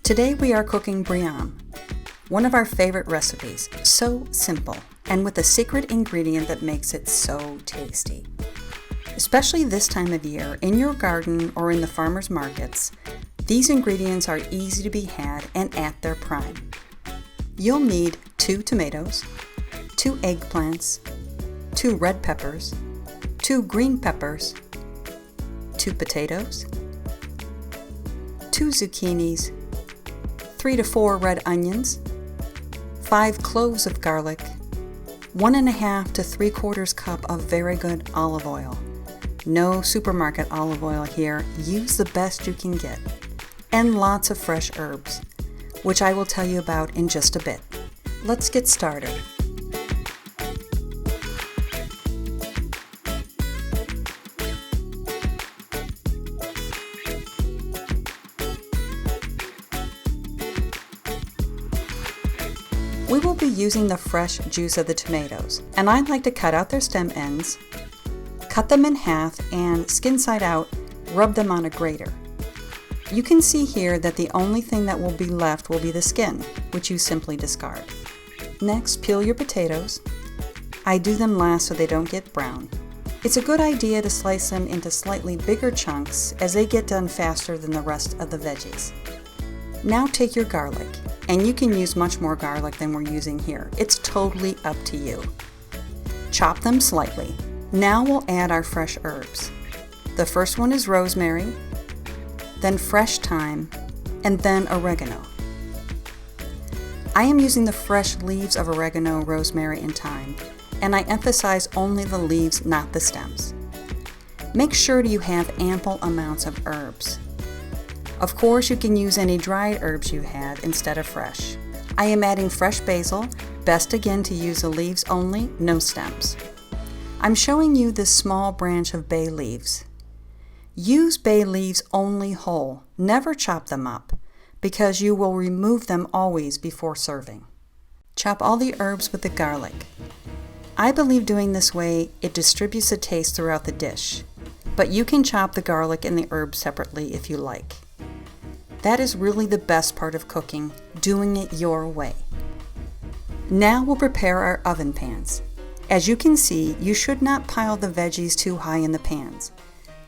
Today we are cooking Briam, one of our favorite recipes, so simple and with a secret ingredient that makes it so tasty. Especially this time of year, in your garden or in the farmers markets, these ingredients are easy to be had and at their prime. You'll need 2 tomatoes, 2 eggplants, 2 red peppers, 2 green peppers, 2 potatoes, 2 zucchinis, 3 to 4 red onions, 5 cloves of garlic, 1½ to 3/4 cup of very good olive oil. No supermarket olive oil here, use the best you can get. And lots of fresh herbs, which I will tell you about in just a bit. Let's get started. We will be using the fresh juice of the tomatoes, and I like to cut out their stem ends, cut them in half, and skin side out, rub them on a grater. You can see here that the only thing that will be left will be the skin, which you simply discard. Next, peel your potatoes. I do them last so they don't get brown. It's a good idea to slice them into slightly bigger chunks as they get done faster than the rest of the veggies. Now take your garlic, and you can use much more garlic than we're using here. It's totally up to you. Chop them slightly. Now we'll add our fresh herbs. The first one is rosemary, then fresh thyme, and then oregano. I am using the fresh leaves of oregano, rosemary, and thyme, and I emphasize only the leaves, not the stems. Make sure you have ample amounts of herbs. Of course, you can use any dried herbs you have instead of fresh. I am adding fresh basil, best again to use the leaves only, no stems. I'm showing you this small branch of bay leaves. Use bay leaves only whole, never chop them up, because you will remove them always before serving. Chop all the herbs with the garlic. I believe doing this way, it distributes the taste throughout the dish, but you can chop the garlic and the herbs separately if you like. That is really the best part of cooking, doing it your way. Now we'll prepare our oven pans. As you can see, you should not pile the veggies too high in the pans.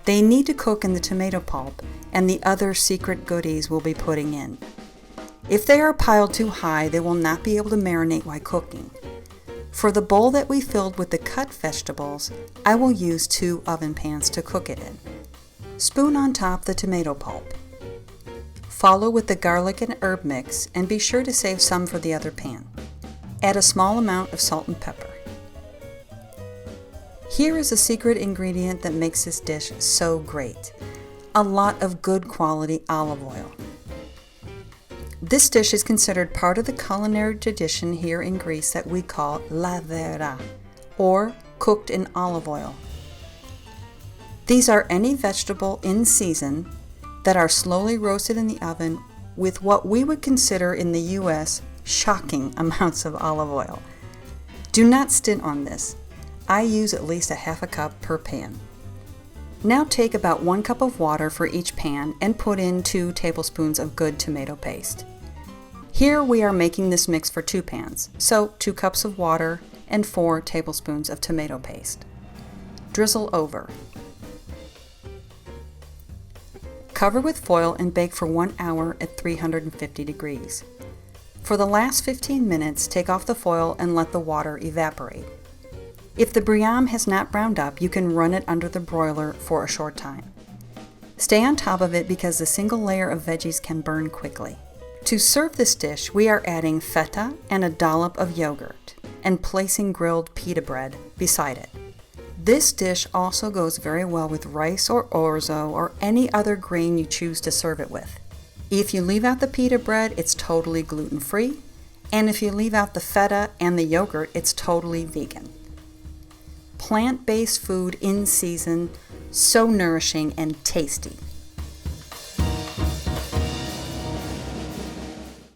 They need to cook in the tomato pulp and the other secret goodies we'll be putting in. If they are piled too high, they will not be able to marinate while cooking. For the bowl that we filled with the cut vegetables, I will use 2 oven pans to cook it in. Spoon on top the tomato pulp. Follow with the garlic and herb mix, and be sure to save some for the other pan. Add a small amount of salt and pepper. Here is a secret ingredient that makes this dish so great. A lot of good quality olive oil. This dish is considered part of the culinary tradition here in Greece that we call lavera, or cooked in olive oil. These are any vegetable in season that are slowly roasted in the oven with what we would consider in the US shocking amounts of olive oil. Do not stint on this. I use at least ½ cup per pan. Now take about 1 cup of water for each pan and put in 2 tablespoons of good tomato paste. Here we are making this mix for 2 pans, so 2 cups of water and 4 tablespoons of tomato paste. Drizzle over. Cover with foil and bake for 1 hour at 350 degrees. For the last 15 minutes, take off the foil and let the water evaporate. If the Briam has not browned up, you can run it under the broiler for a short time. Stay on top of it because the single layer of veggies can burn quickly. To serve this dish, we are adding feta and a dollop of yogurt and placing grilled pita bread beside it. This dish also goes very well with rice or orzo or any other grain you choose to serve it with. If you leave out the pita bread, it's totally gluten-free, and if you leave out the feta and the yogurt, it's totally vegan. Plant-based food in season, so nourishing and tasty.